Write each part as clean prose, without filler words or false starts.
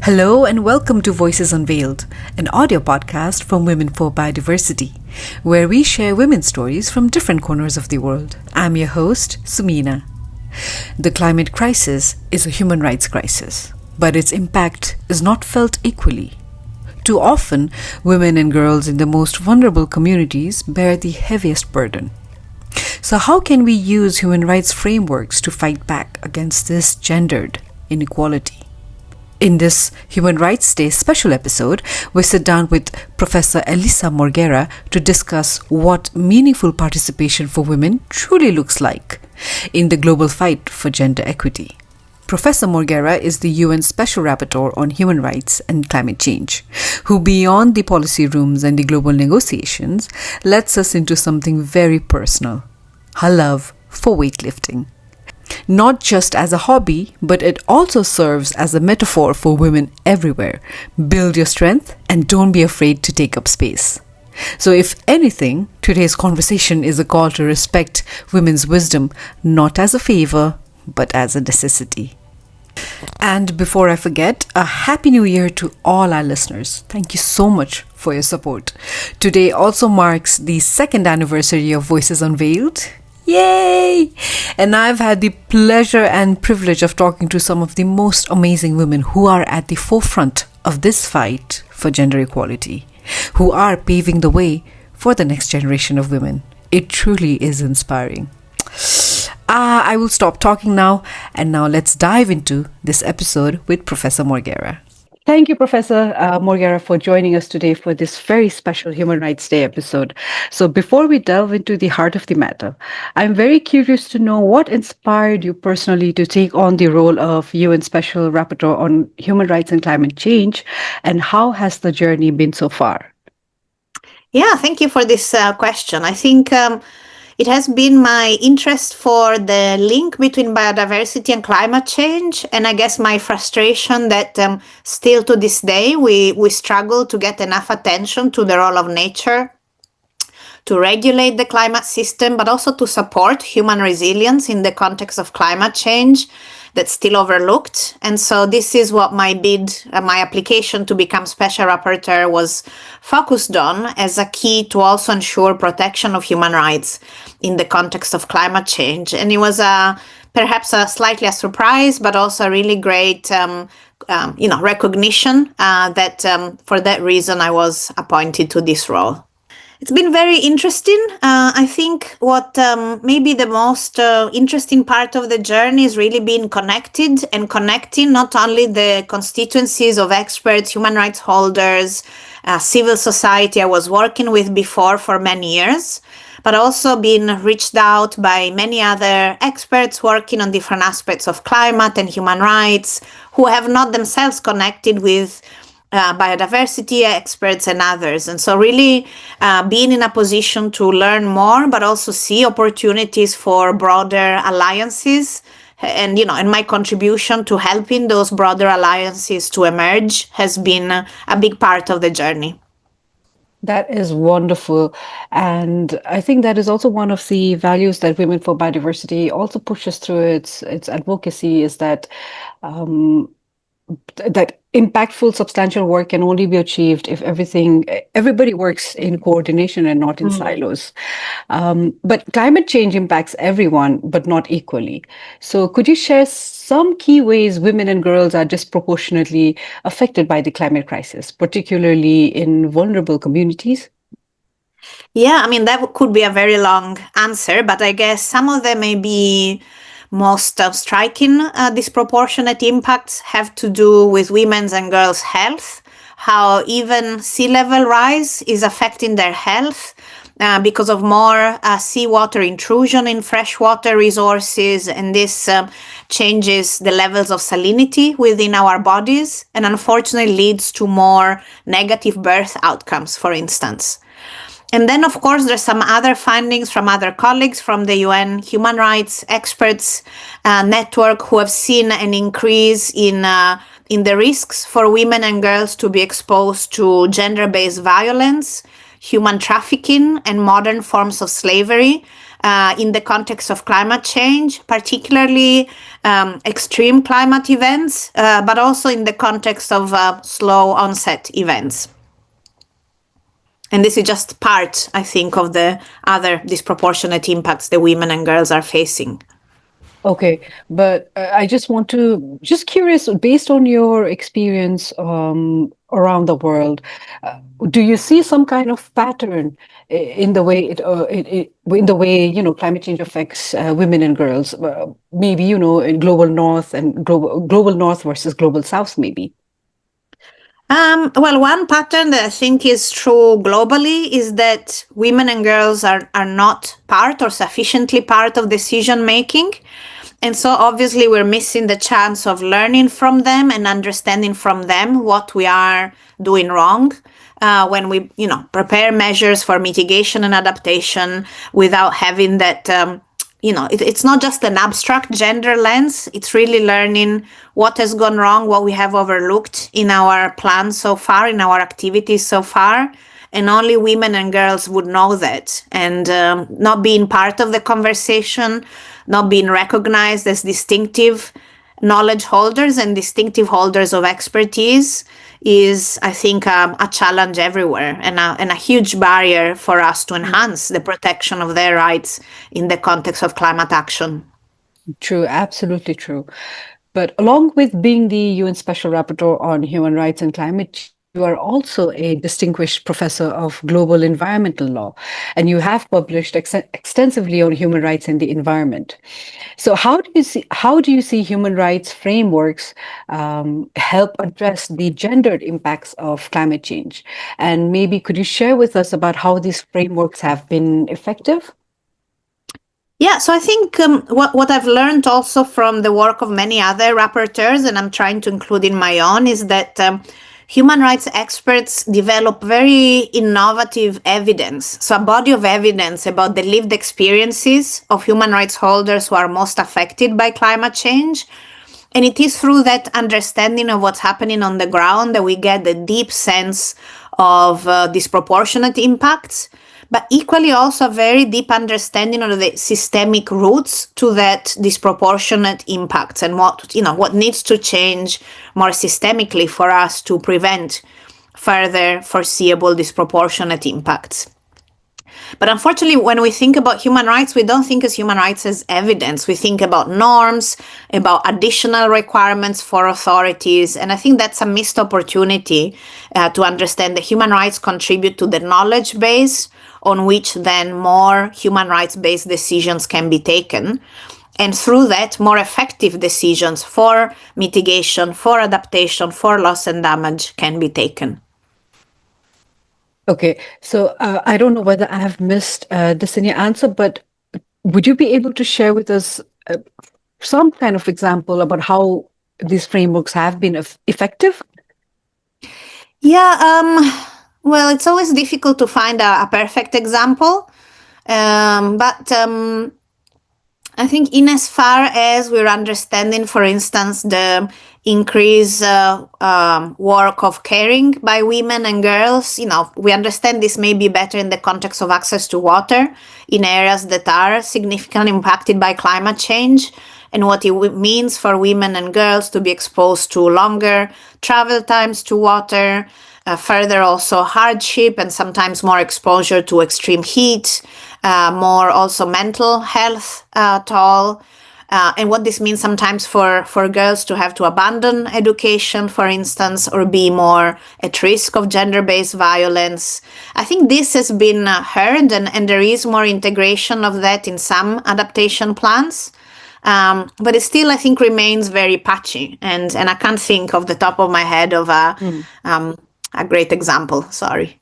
Hello and welcome to Voices Unveiled, an audio podcast from Women for Biodiversity, where we share women's stories from different corners of the world. I'm your host, Sumina. The climate crisis is a human rights crisis, but its impact is not felt equally. Too often, women and girls in the most vulnerable communities bear the heaviest burden. So how can we use human rights frameworks to fight back against this gendered inequality? In this Human Rights Day special episode, we sit down with Professor Elisa Morgera to discuss what meaningful participation for women truly looks like in the global fight for gender equity. Professor Morgera is the UN Special Rapporteur on Human Rights and Climate Change, who beyond the policy rooms and the global negotiations, lets us into something very personal, her love for weightlifting. Not just as a hobby, but it also serves as a metaphor for women everywhere. Build your strength and don't be afraid to take up space. So if anything, today's conversation is a call to respect women's wisdom, not as a favor, but as a necessity. And before I forget, a Happy New Year to all our listeners. Thank you so much for your support. Today also marks the second anniversary of Voices Unveiled. Yay! And I've had the pleasure and privilege of talking to some of the most amazing women who are at the forefront of this fight for gender equality, who are paving the way for the next generation of women. It truly is inspiring. I will stop talking now, and now let's dive into this episode with Professor Morgera. Thank you, Professor Morgera, for joining us today for this very special Human Rights Day episode. So before we delve into the heart of the matter, I'm very curious to know what inspired you personally to take on the role of UN Special Rapporteur on Human Rights and Climate Change, and how has the journey been so far? Yeah, thank you for this question. I think it has been my interest for the link between biodiversity and climate change, and I guess my frustration that still to this day we struggle to get enough attention to the role of nature to regulate the climate system, but also to support human resilience in the context of climate change that's still overlooked. And so this is what my my application to become Special Rapporteur was focused on as a key to also ensure protection of human rights in the context of climate change. And it was perhaps slightly a surprise, but also a really great recognition that for that reason I was appointed to this role. It's been very interesting. I think what maybe the most interesting part of the journey is really being connected and connecting not only the constituencies of experts, human rights holders, civil society I was working with before for many years, but also being reached out by many other experts working on different aspects of climate and human rights who have not themselves connected with biodiversity experts and others. And so really being in a position to learn more, but also see opportunities for broader alliances and my contribution to helping those broader alliances to emerge has been a big part of the journey. That is wonderful. And I think that is also one of the values that Women for Biodiversity also pushes through its advocacy, is that that impactful, substantial work can only be achieved if everybody works in coordination and not in silos. But climate change impacts everyone, but not equally. So could you share some key ways women and girls are disproportionately affected by the climate crisis, particularly in vulnerable communities? Yeah, I mean, that could be a very long answer, but I guess some of them may be most striking disproportionate impacts have to do with women's and girls' health, how even sea level rise is affecting their health because of more seawater intrusion in freshwater resources, and this changes the levels of salinity within our bodies and unfortunately leads to more negative birth outcomes, for instance. And then, of course, there's some other findings from other colleagues from the UN Human Rights Experts Network who have seen an increase in the risks for women and girls to be exposed to gender-based violence. human trafficking and modern forms of slavery in the context of climate change, particularly extreme climate events, but also in the context of slow onset events. And this is just part, I think, of the other disproportionate impacts that women and girls are facing. Okay, but I just want to, just curious, based on your experience around the world, do you see some kind of pattern in the way in the way, climate change affects women and girls? Maybe, in global north and global north versus global south, maybe. Well, one pattern that I think is true globally is that women and girls are not part or sufficiently part of decision making. And so obviously we're missing the chance of learning from them and understanding from them what we are doing wrong when we, prepare measures for mitigation and adaptation without having that it's not just an abstract gender lens. It's really learning what has gone wrong, what we have overlooked in our plans so far, in our activities so far. And only women and girls would know that. And not being part of the conversation, not being recognized as distinctive knowledge holders and distinctive holders of expertise is, I think, a challenge everywhere and a huge barrier for us to enhance the protection of their rights in the context of climate action. True, absolutely true. But along with being the UN Special Rapporteur on Human Rights and Climate, you are also a distinguished professor of global environmental law, and you have published extensively on human rights and the environment. So, how do you see human rights frameworks help address the gendered impacts of climate change? And maybe could you share with us about how these frameworks have been effective? Yeah, so I think what I've learned also from the work of many other rapporteurs, and I'm trying to include in my own, is that human rights experts develop very innovative evidence. So a body of evidence about the lived experiences of human rights holders who are most affected by climate change. And it is through that understanding of what's happening on the ground that we get the deep sense of disproportionate impacts, but equally also a very deep understanding of the systemic roots to that disproportionate impacts and what needs to change more systemically for us to prevent further foreseeable disproportionate impacts. But unfortunately, when we think about human rights, we don't think as human rights as evidence. We think about norms, about additional requirements for authorities. And I think that's a missed opportunity to understand that human rights contribute to the knowledge base on which then more human rights-based decisions can be taken. And through that, more effective decisions for mitigation, for adaptation, for loss and damage can be taken. Okay, so I don't know whether I have missed this in your answer, but would you be able to share with us some kind of example about how these frameworks have been effective? Yeah, well, it's always difficult to find a perfect example, but I think in as far as we're understanding, for instance, the increased work of caring by women and girls, we understand this may be better in the context of access to water in areas that are significantly impacted by climate change and what it means for women and girls to be exposed to longer travel times to water, further also hardship and sometimes more exposure to extreme heat, more also mental health toll, and what this means sometimes for girls to have to abandon education, for instance, or be more at risk of gender-based violence. I think this has been heard and there is more integration of that in some adaptation plans. But it still, I think, remains very patchy, and I can't think off the top of my head of a great example. Sorry.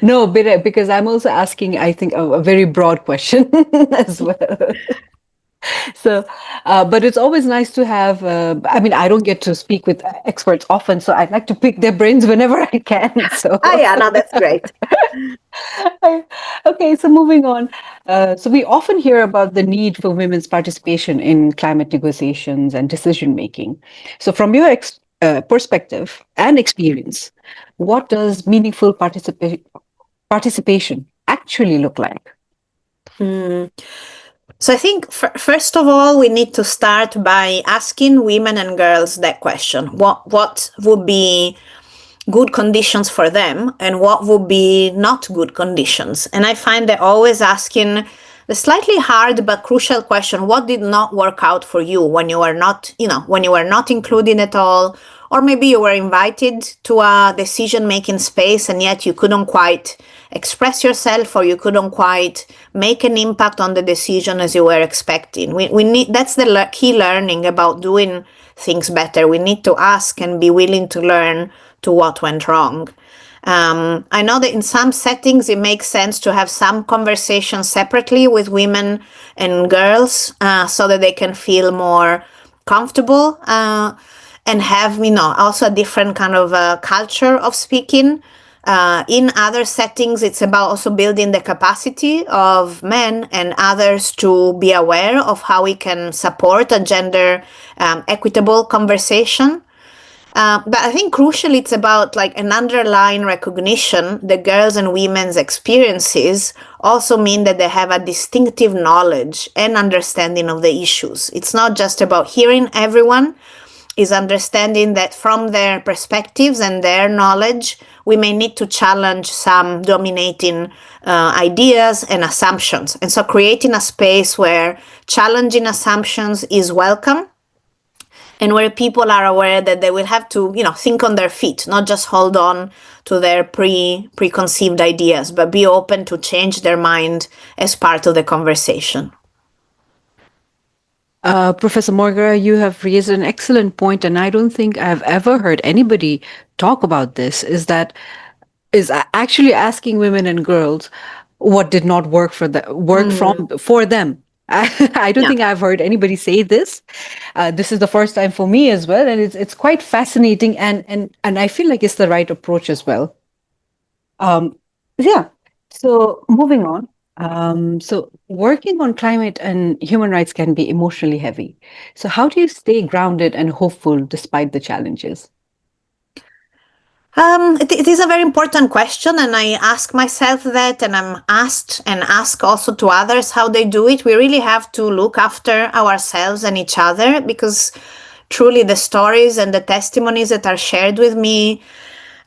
No, because I'm also asking, I think, a very broad question as well. So, but it's always nice to have, I mean, I don't get to speak with experts often, so I'd like to pick their brains whenever I can. So, Yeah, no, that's great. okay, so moving on. So we often hear about the need for women's participation in climate negotiations and decision making. So from your perspective and experience, what does meaningful participation actually look like? So I think first of all, we need to start by asking women and girls that question. What would be good conditions for them and what would be not good conditions? And I find that always asking the slightly hard but crucial question, what did not work out for you when you were not, when you were not included at all, or maybe you were invited to a decision-making space and yet you couldn't quite express yourself or you couldn't quite make an impact on the decision as you were expecting. We need, that's the key learning about doing things better. We need to ask and be willing to learn to what went wrong. I know that in some settings it makes sense to have some conversations separately with women and girls so that they can feel more comfortable and have, also a different kind of culture of speaking. In other settings, it's about also building the capacity of men and others to be aware of how we can support a gender equitable conversation. But I think crucially, it's about like an underlying recognition that girls and women's experiences also mean that they have a distinctive knowledge and understanding of the issues. It's not just about hearing everyone, is understanding that from their perspectives and their knowledge, we may need to challenge some dominating ideas and assumptions. And so creating a space where challenging assumptions is welcome and where people are aware that they will have to, think on their feet, not just hold on to their preconceived ideas, but be open to change their mind as part of the conversation. Professor Morgera, you have raised an excellent point, and I don't think I've ever heard anybody talk about this, is actually asking women and girls what did not work for for them. I don't think I've heard anybody say this. This is the first time for me as well, and it's quite fascinating, and I feel like it's the right approach as well. Yeah. So moving on. So working on climate and human rights can be emotionally heavy. So how do you stay grounded and hopeful despite the challenges? It is a very important question, and I ask myself that, and I'm asked and ask also to others how they do it. We really have to look after ourselves and each other, because truly the stories and the testimonies that are shared with me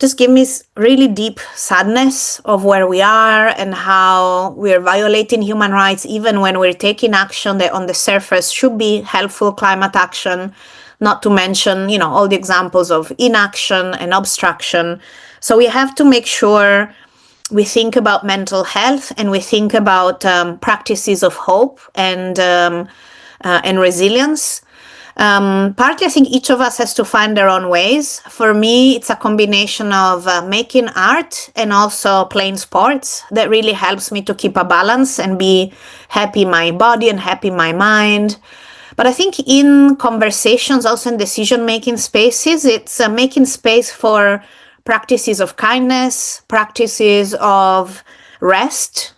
just give me really deep sadness of where we are and how we're violating human rights, even when we're taking action that on the surface should be helpful climate action, not to mention, all the examples of inaction and obstruction. So we have to make sure we think about mental health and we think about practices of hope and resilience. Partly, I think each of us has to find their own ways. For me, it's a combination of making art and also playing sports that really helps me to keep a balance and be happy in my body and happy in my mind. But I think in conversations, also in decision-making spaces, it's making space for practices of kindness, practices of rest,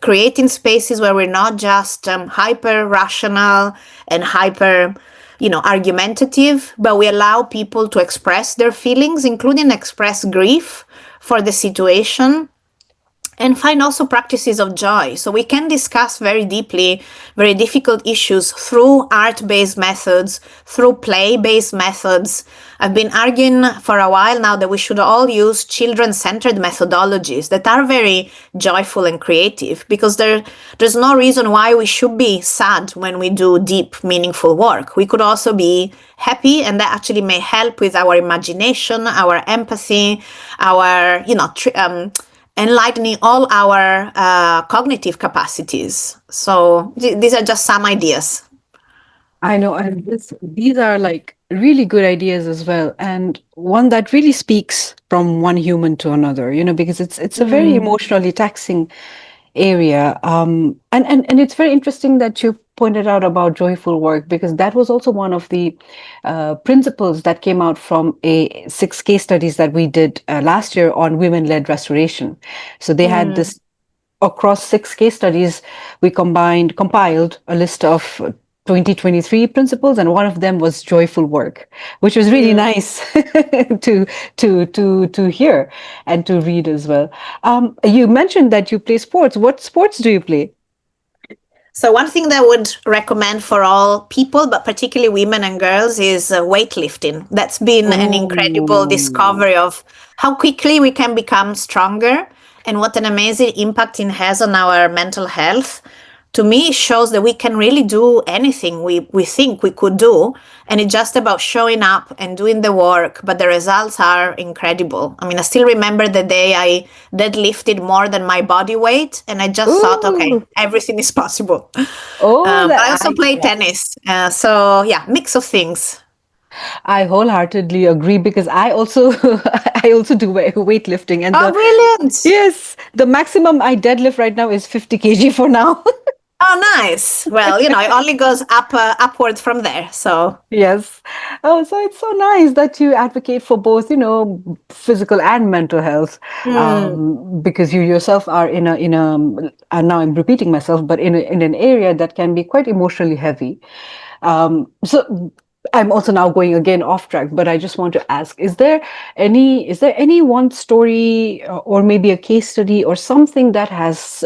creating spaces where we're not just hyper-rational and hyper argumentative, but we allow people to express their feelings, including express grief for the situation, and find also practices of joy. So we can discuss very deeply, very difficult issues through art-based methods, through play-based methods. I've been arguing for a while now that we should all use children-centered methodologies that are very joyful and creative, because there's no reason why we should be sad when we do deep, meaningful work. We could also be happy, and that actually may help with our imagination, our empathy, our, enlightening all our cognitive capacities. So these are just some ideas. I know, and these are like really good ideas as well, and one that really speaks from one human to another, because it's a very emotionally taxing area. And it's very interesting that you pointed out about joyful work, because that was also one of the principles that came out from 6 case studies that we did last year on women-led restoration. So they had this across 6 case studies. We compiled a list of 2023 principles, and one of them was joyful work, which was really nice to hear and to read as well. You mentioned that you play sports. What sports do you play? So one thing that I would recommend for all people, but particularly women and girls, is weightlifting. That's been an incredible Oh, discovery of how quickly we can become stronger and what an amazing impact it has on our mental health. To me, it shows that we can really do anything we think we could do. And it's just about showing up and doing the work, but the results are incredible. I mean, I still remember the day I deadlifted more than my body weight, and I just thought, okay, ooh, everything is possible. oh, But I also play yeah. tennis. So, yeah, mix of things. I wholeheartedly agree because I also I also do weightlifting, and Oh, brilliant. the maximum I deadlift right now is 50 kg for now. Oh, nice. Well, it only goes upward from there. So, Yes. Oh, so it's so nice that you advocate for both, physical and mental health, hmm. because you yourself are and now I'm repeating myself, but in an area that can be quite emotionally heavy. So I'm also now going again off track, but I just want to ask, is there any one story or maybe a case study or something that has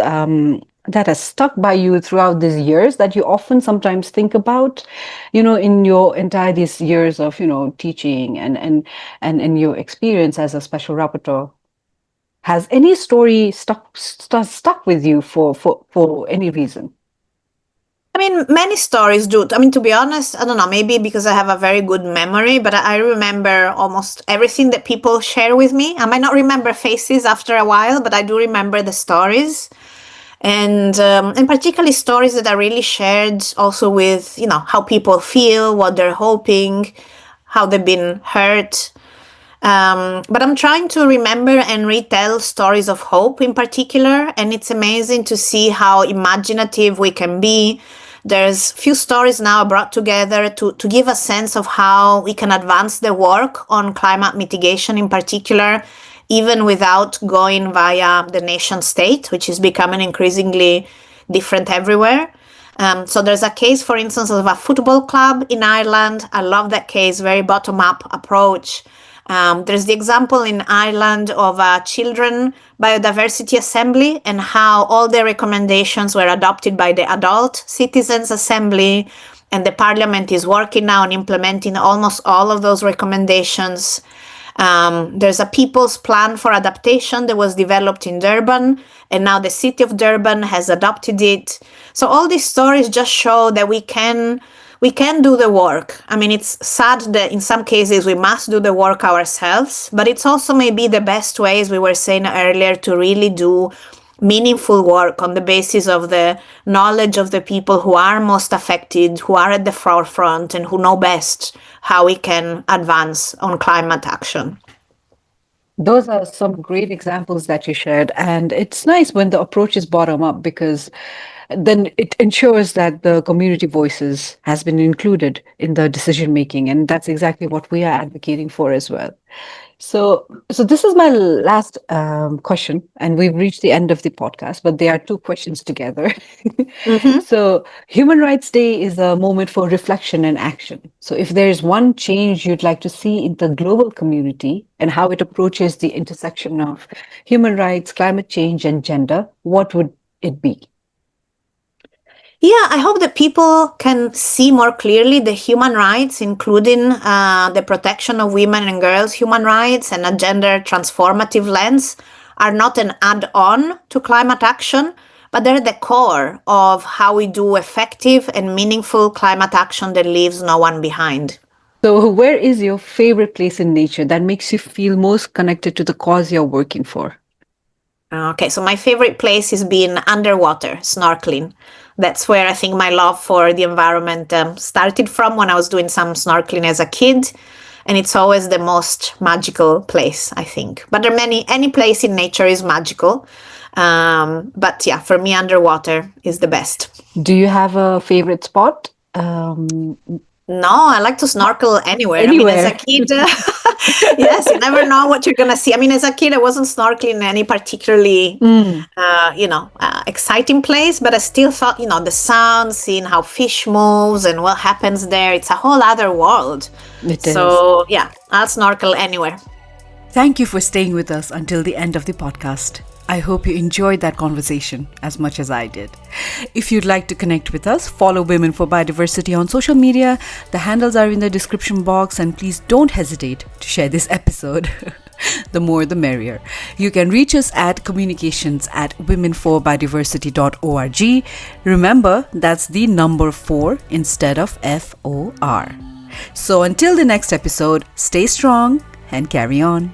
stuck by you throughout these years that you often sometimes think about, in your entire these years of, teaching and your experience as a special rapporteur? Has any story stuck with you for any reason? I mean, many stories do. I mean, to be honest, I don't know, maybe because I have a very good memory, but I remember almost everything that people share with me. I might not remember faces after a while, but I do remember the stories. And particularly stories that are really shared also with, how people feel, what they're hoping, how they've been hurt. But I'm trying to remember and retell stories of hope in particular, and it's amazing to see how imaginative we can be. There's few stories now brought together to give a sense of how we can advance the work on climate mitigation in particular, even without going via the nation state, which is becoming increasingly different everywhere. So there's a case, for instance, of a football club in Ireland. I love that case, very bottom-up approach. There's the example in Ireland of a children biodiversity assembly and how all the recommendations were adopted by the adult citizens assembly, and the parliament is working now on implementing almost all of those recommendations. There's a people's plan for adaptation that was developed in Durban, and now the city of Durban has adopted it. So all these stories just show that we can do the work. I mean, it's sad that in some cases we must do the work ourselves, but it's also maybe the best way, as we were saying earlier, to really do meaningful work on the basis of the knowledge of the people who are most affected, who are at the forefront, and who know best how we can advance on climate action. Those are some great examples that you shared. And it's nice when the approach is bottom up because then it ensures that the community voices has been included in the decision making. And that's exactly what we are advocating for as well. So this is my last question, and we've reached the end of the podcast, but there are two questions together. Mhm. So, Human Rights Day is a moment for reflection and action. So, if there is one change you'd like to see in the global community and how it approaches the intersection of human rights, climate change, and gender, what would it be? Yeah, I hope that people can see more clearly the human rights, including the protection of women and girls' human rights and a gender transformative lens, are not an add on to climate action, but they're the core of how we do effective and meaningful climate action that leaves no one behind. So, where is your favorite place in nature that makes you feel most connected to the cause you're working for? Okay, so my favorite place is being underwater, snorkeling. That's where I think my love for the environment started from when I was doing some snorkeling as a kid. And it's always the most magical place, I think. But there are any place in nature is magical. But yeah, for me, underwater is the best. Do you have a favorite spot? No, I like to snorkel anywhere. I mean, as a Anywhere. kid, Yes, you never know what you're going to see. I mean, as a kid, I wasn't snorkeling in any particularly, exciting place, but I still thought, the sound, seeing how fish moves and what happens there, it's a whole other world. It is. So, yeah, I'll snorkel anywhere. Thank you for staying with us until the end of the podcast. I hope you enjoyed that conversation as much as I did. If you'd like to connect with us, follow Women for Biodiversity on social media. The handles are in the description box, and please don't hesitate to share this episode. The more the merrier. You can reach us at communications@womenforbiodiversity.org. Remember, that's the number 4 instead of FOR. So until the next episode, stay strong and carry on.